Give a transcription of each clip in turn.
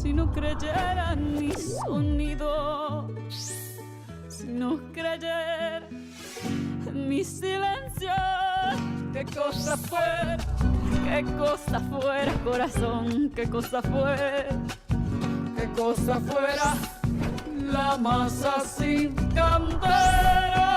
si no creyera en mi sonido, si no creyera en mi silencio. Qué cosa fuera, corazón, qué cosa fuera la masa sin candela.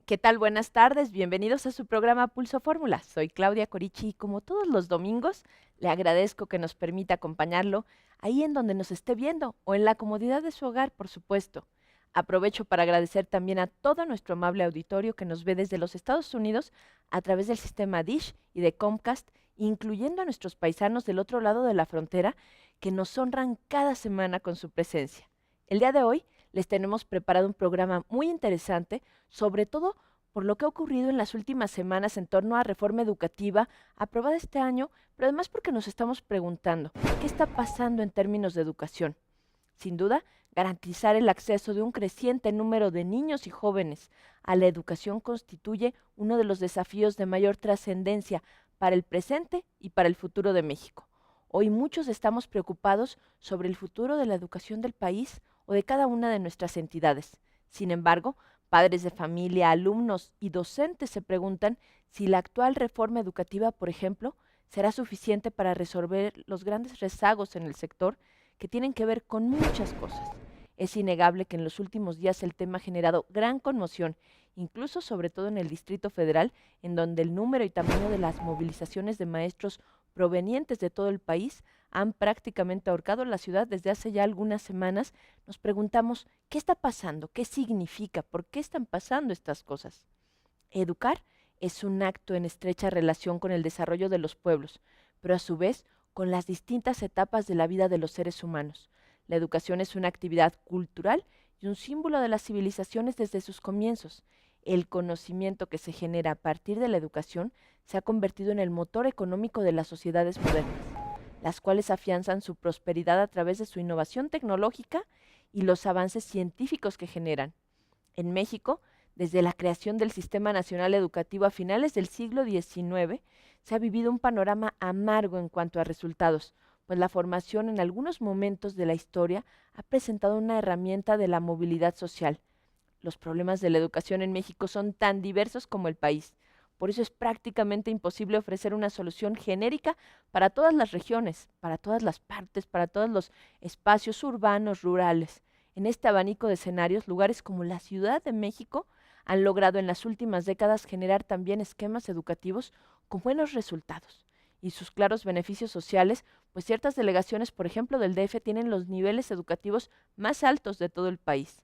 ¿Qué tal? Buenas tardes, bienvenidos a su programa Pulso Fórmula. Soy Claudia Corichi y como todos los domingos, le agradezco que nos permita acompañarlo ahí en donde nos esté viendo o en la comodidad de su hogar, por supuesto. Aprovecho para agradecer también a todo nuestro amable auditorio que nos ve desde los Estados Unidos a través del sistema Dish y de Comcast, incluyendo a nuestros paisanos del otro lado de la frontera que nos honran cada semana con su presencia. El día de hoy les tenemos preparado un programa muy interesante, sobre todo por lo que ha ocurrido en las últimas semanas en torno a reforma educativa aprobada este año, pero además porque nos estamos preguntando, ¿qué está pasando en términos de educación? Sin duda, garantizar el acceso de un creciente número de niños y jóvenes a la educación constituye uno de los desafíos de mayor trascendencia para el presente y para el futuro de México. Hoy muchos estamos preocupados sobre el futuro de la educación del país o de cada una de nuestras entidades. Sin embargo, padres de familia, alumnos y docentes se preguntan si la actual reforma educativa, por ejemplo, será suficiente para resolver los grandes rezagos en el sector que tienen que ver con muchas cosas. Es innegable que en los últimos días el tema ha generado gran conmoción, incluso sobre todo en el Distrito Federal, en donde el número y tamaño de las movilizaciones de maestros provenientes de todo el país han prácticamente ahorcado la ciudad desde hace ya algunas semanas. Nos preguntamos, ¿qué está pasando? ¿Qué significa? ¿Por qué están pasando estas cosas? Educar es un acto en estrecha relación con el desarrollo de los pueblos, pero a su vez con las distintas etapas de la vida de los seres humanos. La educación es una actividad cultural y un símbolo de las civilizaciones desde sus comienzos. El conocimiento que se genera a partir de la educación se ha convertido en el motor económico de las sociedades modernas, las cuales afianzan su prosperidad a través de su innovación tecnológica y los avances científicos que generan. En México, desde la creación del Sistema Nacional Educativo a finales del siglo XIX, se ha vivido un panorama amargo en cuanto a resultados, pues la formación en algunos momentos de la historia ha presentado una herramienta de la movilidad social. Los problemas de la educación en México son tan diversos como el país. Por eso es prácticamente imposible ofrecer una solución genérica para todas las regiones, para todas las partes, para todos los espacios urbanos, rurales. En este abanico de escenarios, lugares como la Ciudad de México han logrado en las últimas décadas generar también esquemas educativos con buenos resultados y sus claros beneficios sociales, pues ciertas delegaciones, por ejemplo, del DF, tienen los niveles educativos más altos de todo el país.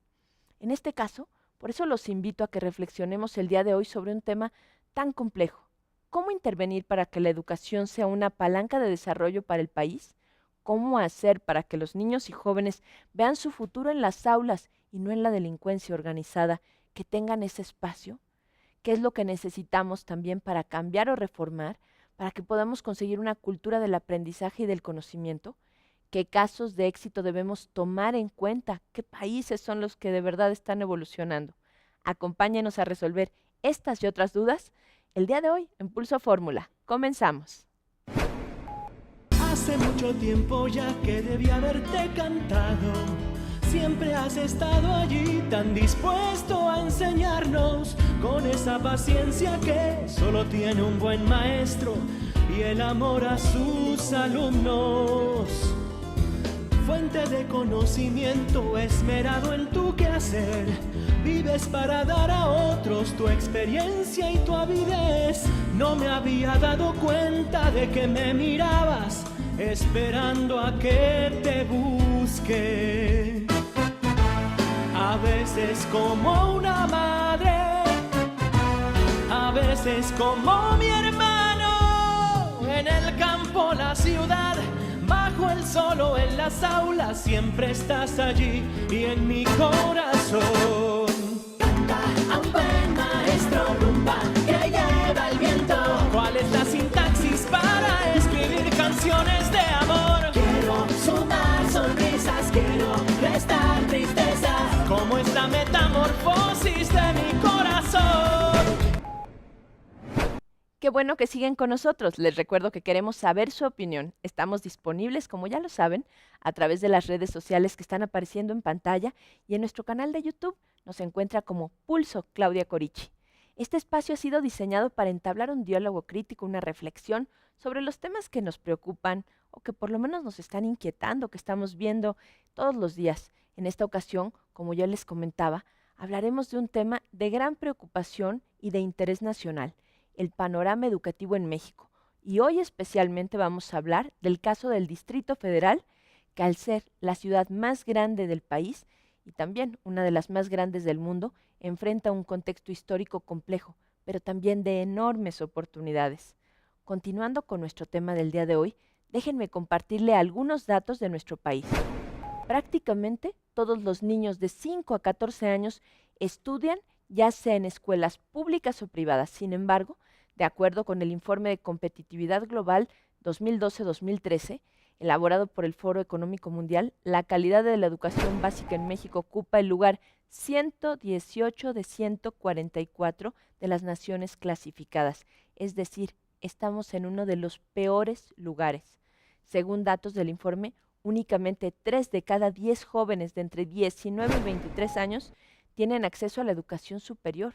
En este caso, por eso los invito a que reflexionemos el día de hoy sobre un tema tan complejo. ¿Cómo intervenir para que la educación sea una palanca de desarrollo para el país? ¿Cómo hacer para que los niños y jóvenes vean su futuro en las aulas y no en la delincuencia organizada, que tengan ese espacio? ¿Qué es lo que necesitamos también para cambiar o reformar, para que podamos conseguir una cultura del aprendizaje y del conocimiento? ¿Qué casos de éxito debemos tomar en cuenta? ¿Qué países son los que de verdad están evolucionando? Acompáñenos a resolver estas y otras dudas el día de hoy en Pulso Fórmula. Comenzamos. Hace mucho tiempo ya que debí haberte cantado. Siempre has estado allí tan dispuesto a enseñarnos, con esa paciencia que solo tiene un buen maestro y el amor a sus alumnos. Fuente de conocimiento, esmerado en tu quehacer, vives para dar a otros tu experiencia y tu avidez. No me había dado cuenta de que me mirabas, esperando a que te busque. A veces como una madre, a veces como mi hermano, en el campo, la ciudad, bajo el sol o en las aulas, siempre estás allí y en mi corazón. Canta a un buen maestro rumba que lleva el viento. ¿Cuál es la sintaxis para escribir canciones de amor? Quiero sumar sonrisas, quiero restar tristezas. ¿Cómo es la metamorfosis de mi corazón? Qué bueno que siguen con nosotros. Les recuerdo que queremos saber su opinión. Estamos disponibles, como ya lo saben, a través de las redes sociales que están apareciendo en pantalla y en nuestro canal de YouTube. Nos encuentra como Pulso Claudia Corichi. Este espacio ha sido diseñado para entablar un diálogo crítico, una reflexión sobre los temas que nos preocupan o que por lo menos nos están inquietando, que estamos viendo todos los días. En esta ocasión, como ya les comentaba, hablaremos de un tema de gran preocupación y de interés nacional, el panorama educativo en México. Y hoy especialmente vamos a hablar del caso del Distrito Federal, que al ser la ciudad más grande del país y también una de las más grandes del mundo, enfrenta un contexto histórico complejo, pero también de enormes oportunidades. Continuando con nuestro tema del día de hoy, déjenme compartirle algunos datos de nuestro país. Prácticamente todos los niños de 5 a 14 años estudian ya sea en escuelas públicas o privadas. Sin embargo, de acuerdo con el Informe de Competitividad Global 2012-2013, elaborado por el Foro Económico Mundial, la calidad de la educación básica en México ocupa el lugar 118 de 144 de las naciones clasificadas. Es decir, estamos en uno de los peores lugares. Según datos del informe, únicamente 3 de cada 10 jóvenes de entre 19 y 23 años tienen acceso a la educación superior.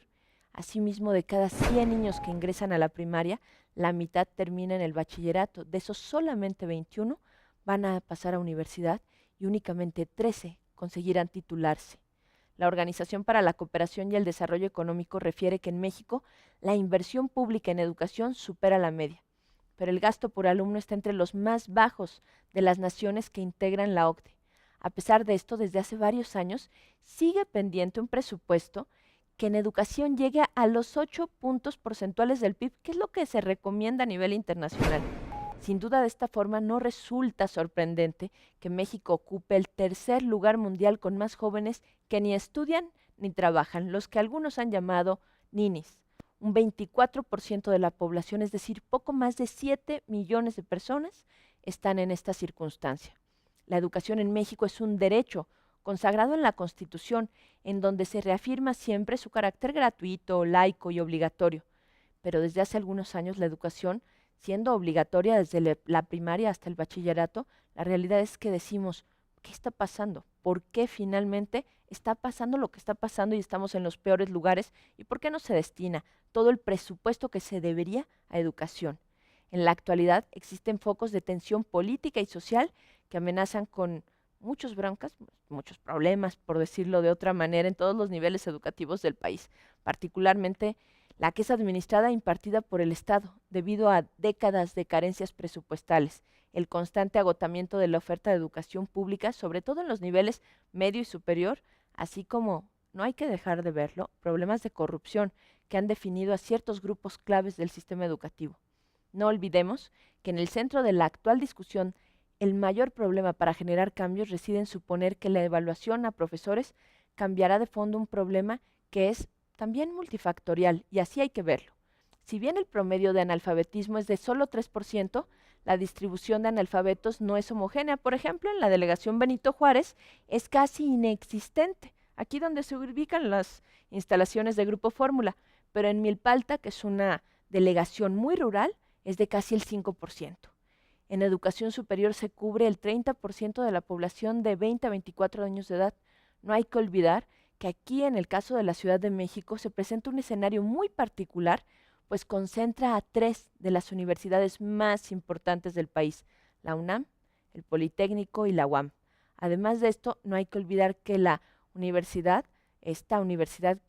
Asimismo, de cada 100 niños que ingresan a la primaria, la mitad termina en el bachillerato. De esos, solamente 21 van a pasar a universidad y únicamente 13 conseguirán titularse. La Organización para la Cooperación y el Desarrollo Económico refiere que en México la inversión pública en educación supera la media, pero el gasto por alumno está entre los más bajos de las naciones que integran la OCDE. A pesar de esto, desde hace varios años sigue pendiente un presupuesto que en educación llegue a los 8 puntos porcentuales del PIB, que es lo que se recomienda a nivel internacional. Sin duda, de esta forma no resulta sorprendente que México ocupe el tercer lugar mundial con más jóvenes que ni estudian ni trabajan, los que algunos han llamado ninis. Un 24% de la población, es decir, poco más de 7 millones de personas, están en esta circunstancia. La educación en México es un derecho consagrado en la Constitución, en donde se reafirma siempre su carácter gratuito, laico y obligatorio. Pero desde hace algunos años la educación, siendo obligatoria desde la primaria hasta el bachillerato, la realidad es que decimos, ¿qué está pasando? ¿Por qué finalmente está pasando lo que está pasando y estamos en los peores lugares? ¿Y por qué no se destina todo el presupuesto que se debería a educación? En la actualidad existen focos de tensión política y social que amenazan con muchos broncas, muchos problemas, por decirlo de otra manera, en todos los niveles educativos del país, particularmente la que es administrada e impartida por el Estado, debido a décadas de carencias presupuestales, el constante agotamiento de la oferta de educación pública, sobre todo en los niveles medio y superior, así como, no hay que dejar de verlo, problemas de corrupción que han definido a ciertos grupos claves del sistema educativo. No olvidemos que en el centro de la actual discusión, el mayor problema para generar cambios reside en suponer que la evaluación a profesores cambiará de fondo un problema que es también multifactorial, y así hay que verlo. Si bien el promedio de analfabetismo es de solo 3%, la distribución de analfabetos no es homogénea. Por ejemplo, en la delegación Benito Juárez es casi inexistente, aquí donde se ubican las instalaciones de Grupo Fórmula, pero en Milpalta, que es una delegación muy rural, es de casi el 5%. En educación superior se cubre el 30% de la población de 20 a 24 años de edad. No hay que olvidar que aquí, en el caso de la Ciudad de México, se presenta un escenario muy particular, pues concentra a 3 de las universidades más importantes del país, la UNAM, el Politécnico y la UAM. Además de esto, no hay que olvidar que la universidad, esta universidad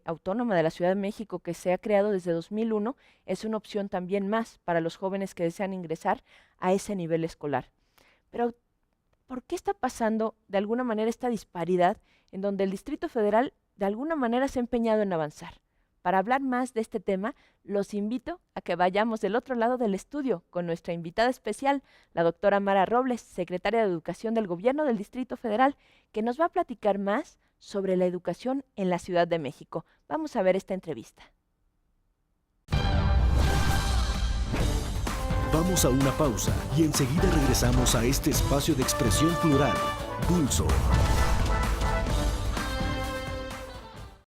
autónoma de la Ciudad de México, que se ha creado desde 2001, es una opción también más para los jóvenes que desean ingresar a ese nivel escolar. Pero, ¿por qué está pasando de alguna manera esta disparidad en donde el Distrito Federal de alguna manera se ha empeñado en avanzar? Para hablar más de este tema, los invito a que vayamos del otro lado del estudio con nuestra invitada especial, la doctora Mara Robles, secretaria de Educación del Gobierno del Distrito Federal, que nos va a platicar más sobre la educación en la Ciudad de México. Vamos a ver esta entrevista. Vamos a una pausa y enseguida regresamos a este espacio de expresión plural, Pulso.